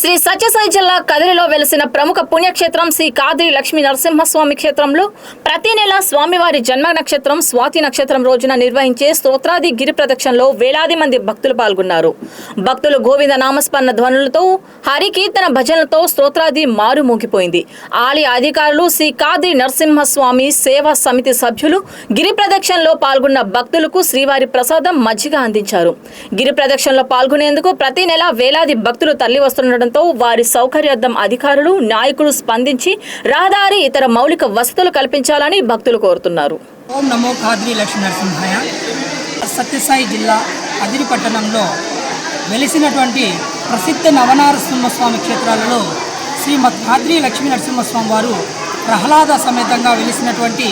శ్రీ సత్యసాయి జిల్లా కదిరిలో వెలిసిన ప్రముఖ పుణ్యక్షేత్రం శ్రీ కాద్రి లక్ష్మీ నరసింహస్వామి క్షేత్రంలో ప్రతి నెల స్వామివారి జన్మ నక్షత్రం స్వాతి నక్షత్రం రోజున నిర్వహించే స్తోత్రాది గిరి ప్రదక్షిణలో వేలాది మంది భక్తులు పాల్గొన్నారు. భక్తులు గోవింద నామస్మరణ ధ్వనులతో హరికీర్తన భజనలతో స్తోత్రాది మారుమోగిపోయింది. ఆలయ అధికారులు శ్రీ కాద్రి నరసింహస్వామి సేవా సమితి సభ్యులు గిరి ప్రదక్షిణలో పాల్గొన్న భక్తులకు శ్రీవారి ప్రసాదం మజ్జిగ అందించారు. గిరి ప్రదక్షిణలో పాల్గొనేందుకు ప్రతి నెల వేలాది భక్తులు తరలి వస్తున్నారు. వారి సౌకర్యార్థం అధికారులు నాయకులు స్పందించి రహదారి ఇతర మౌలిక వసతులు కల్పించాలని భక్తులు కోరుతున్నారు. ఓం నమో కాద్రి లక్ష్మీ నరసింహాయ. సత్యసాయి జిల్లా అదిరి పట్టణంలో వెలిసినటువంటి ప్రసిద్ధ నవనారసింహస్వామి క్షేత్రాలలో శ్రీమద్ కాద్రి లక్ష్మీ నరసింహస్వామి వారు ప్రహ్లాద సమేతంగా వెలిసినటువంటి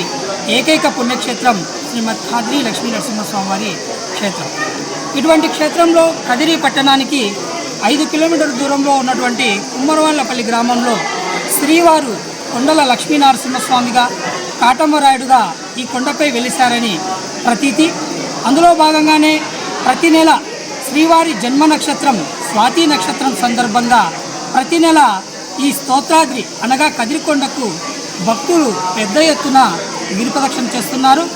ఏకైక పుణ్యక్షేత్రం శ్రీమద్ కాద్రి లక్ష్మీ నరసింహస్వామి వారి క్షేత్రం. ఇటువంటి క్షేత్రంలో కదిరి పట్టణానికి 5 కిలోమీటర్ల దూరంలో ఉన్నటువంటి కుమ్మరవాళ్లపల్లి గ్రామంలో శ్రీవారు కొండల లక్ష్మీనరసింహస్వామిగా కాటమరాయుడుగా ఈ కొండపై వెలిశారని ప్రతీతి. అందులో భాగంగానే ప్రతి నెల శ్రీవారి జన్మ నక్షత్రం స్వాతి నక్షత్రం సందర్భంగా ప్రతి నెల ఈ స్తోత్రాద్రి అనగా కదిరికొండకు భక్తులు పెద్ద ఎత్తున గిరి ప్రదక్షిణ చేస్తున్నారు.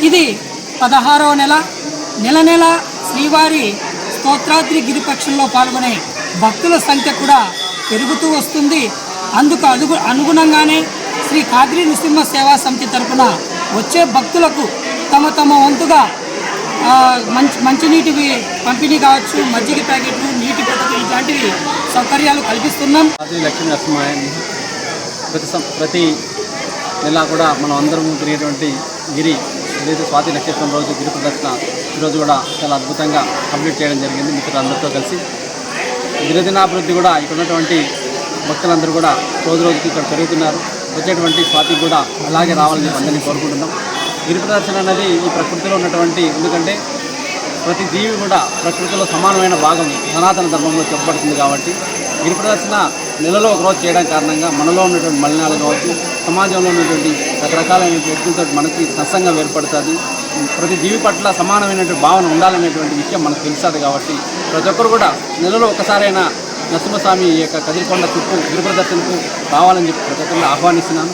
ఇది 16వ నెల. నెల నెల శ్రీవారి స్తోత్రాద్రి గిరిపక్షంలో పాల్గొనే భక్తుల సంఖ్య కూడా పెరుగుతూ వస్తుంది. అందుకు అనుగుణంగానే శ్రీ కాద్రి నృసింహ సేవా సమితి తరఫున వచ్చే భక్తులకు తమ వంతుగా మంచినీటి పంపిణీ కావచ్చు, మజ్జిగ ప్యాకెట్లు, నీటి పద్ధతులు ఇలాంటివి సౌకర్యాలు కల్పిస్తున్నాం. కాద్రి లక్ష్మీ నరసింహాయ ప్రతి నెల కూడా మనం అందరం తిరిగేటువంటి గిరి ఏదైతే స్వాతి నక్షత్రం రోజు గిరి ప్రదర్శన ఈరోజు కూడా చాలా అద్భుతంగా కంప్లీట్ చేయడం జరిగింది మిత్రులందరితో కలిసి. దినదినాభివృద్ధి కూడా ఇక్కడ ఉన్నటువంటి భక్తులందరూ కూడా రోజుకి ఇక్కడ పెరుగుతున్నారు. వచ్చేటువంటి స్వాతి కూడా అలాగే రావాలని అందరినీ కోరుకుంటున్నాం. గిరి ప్రదర్శన అనేది ఈ ప్రకృతిలో ఉన్నటువంటి, ఎందుకంటే ప్రతి జీవి కూడా ప్రకృతిలో సమానమైన భాగం సనాతన ధర్మంలో చెప్పబడుతుంది కాబట్టి గిరి ప్రదర్శన నెలలో ఒకరోజు చేయడం కారణంగా మనలో ఉన్నటువంటి మలినాలు కావచ్చు, సమాజంలో ఉన్నటువంటి రకరకాలైన వ్యక్తులతో మనకి సత్సంగం ఏర్పడుతుంది. ప్రతి జీవి పట్ల సమానమైనటువంటి భావన ఉండాలనేటువంటి విషయం మనకు తెలుస్తుంది. కాబట్టి ప్రతి ఒక్కరు కూడా నెలలో ఒకసారైనా నరసింహస్వామి యొక్క కదిరికొండ చుట్టూ గిరి ప్రదర్శనకు రావాలని చెప్పి ప్రతి ఒక్కరిని ఆహ్వానిస్తున్నాను.